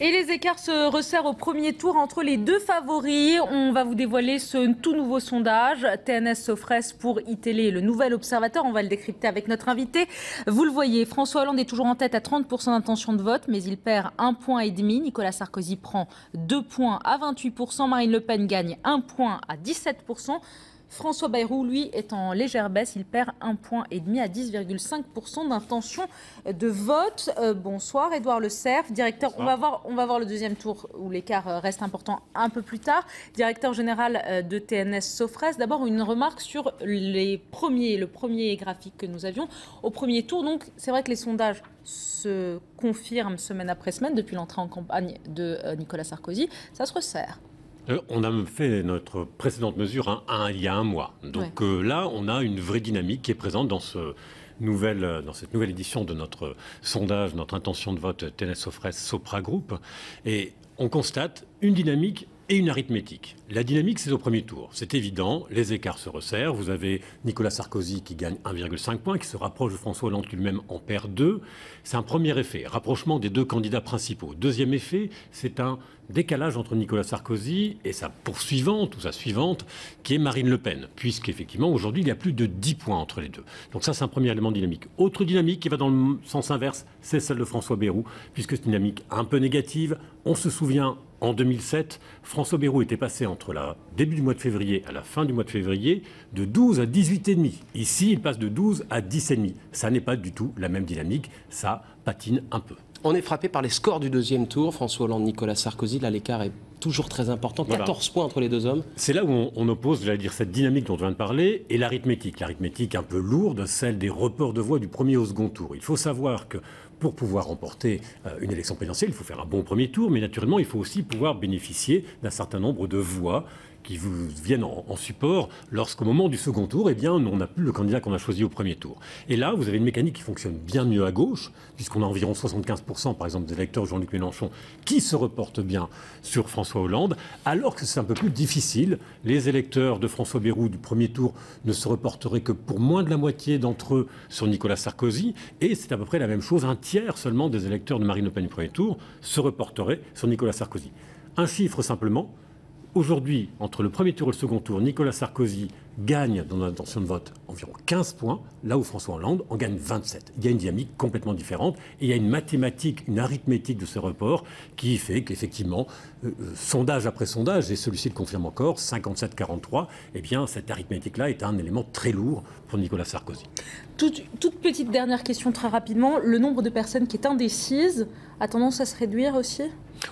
Et les écarts se resserrent au premier tour entre les deux favoris. On va vous dévoiler ce tout nouveau sondage. TNS Sofres pour iTélé, le nouvel observateur. On va le décrypter avec notre invité. Vous le voyez, François Hollande est toujours en tête à 30% d'intention de vote, mais il perd 1,5 point. Nicolas Sarkozy prend 2 points à 28%. Marine Le Pen gagne 1 point à 17%. François Bayrou, lui, est en légère baisse. Il perd 1,5 point à 10,5% d'intention de vote. Bonsoir, Édouard Le Cerf, directeur. Bonsoir. On va voir le deuxième tour où l'écart reste important un peu plus tard. Directeur général de TNS Sofres. D'abord, une remarque sur le premier graphique que nous avions. Au premier tour, donc, c'est vrai que les sondages se confirment semaine après semaine depuis l'entrée en campagne de Nicolas Sarkozy. Ça se resserre. On a fait notre précédente mesure il y a un mois. Donc là, on a une vraie dynamique qui est présente dans cette nouvelle édition de notre sondage, notre intention de vote TNS Sofres Sopra Group. Et on constate une dynamique et une arithmétique. La dynamique, c'est au premier tour. C'est évident, les écarts se resserrent. Vous avez Nicolas Sarkozy qui gagne 1,5 point, qui se rapproche de François Hollande qui lui-même en perd 2. C'est un premier effet, rapprochement des deux candidats principaux. Deuxième effet, c'est un décalage entre Nicolas Sarkozy et sa poursuivante ou sa suivante, qui est Marine Le Pen, puisqu'effectivement, aujourd'hui, il y a plus de 10 points entre les deux. Donc ça, c'est un premier élément dynamique. Autre dynamique qui va dans le sens inverse, c'est celle de François Bayrou, puisque c'est une dynamique un peu négative. On se souvient, en 2007, François Bayrou était passé entre le début du mois de février à la fin du mois de février de 12 à 18,5. Ici, il passe de 12 à 10,5. Ça n'est pas du tout la même dynamique, ça patine un peu. On est frappé par les scores du deuxième tour. François Hollande, Nicolas Sarkozy, là l'écart est toujours très important. 14 points entre les deux hommes. C'est là où on oppose, j'allais dire, cette dynamique dont on vient de parler et l'arithmétique. L'arithmétique un peu lourde, celle des reports de voix du premier au second tour. Il faut savoir que pour pouvoir remporter une élection présidentielle, il faut faire un bon premier tour, mais naturellement, il faut aussi pouvoir bénéficier d'un certain nombre de voix qui vous viennent en support lorsqu'au moment du second tour, eh bien, on n'a plus le candidat qu'on a choisi au premier tour. Et là, vous avez une mécanique qui fonctionne bien mieux à gauche, puisqu'on a environ 75%, par exemple, des électeurs de Jean-Luc Mélenchon qui se reportent bien sur François Hollande, alors que c'est un peu plus difficile. Les électeurs de François Bayrou du premier tour ne se reporteraient que pour moins de la moitié d'entre eux sur Nicolas Sarkozy, et c'est à peu près la même chose. Un tiers seulement des électeurs de Marine Le Pen du premier tour se reporteraient sur Nicolas Sarkozy. Un chiffre simplement. Aujourd'hui, entre le premier tour et le second tour, Nicolas Sarkozy gagne dans l'intention de vote environ 15 points, là où François Hollande en gagne 27. Il y a une dynamique complètement différente et il y a une mathématique, une arithmétique de ce report qui fait qu'effectivement, sondage après sondage, et celui-ci le confirme encore, 57-43, eh bien cette arithmétique-là est un élément très lourd pour Nicolas Sarkozy. Toute petite dernière question très rapidement. Le nombre de personnes qui est indécise a tendance à se réduire aussi ?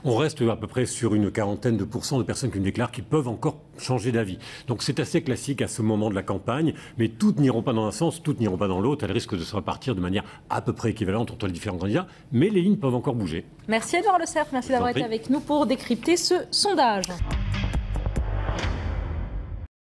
On reste à peu près sur une quarantaine de pourcents de personnes qui nous déclarent qu'ils peuvent encore changer d'avis. Donc c'est assez classique à ce moment de la campagne, mais toutes n'iront pas dans un sens, toutes n'iront pas dans l'autre. Elles risquent de se repartir de manière à peu près équivalente entre les différents candidats, mais les lignes peuvent encore bouger. Merci Édouard Le Cerf, merci d'avoir été avec nous pour décrypter ce sondage.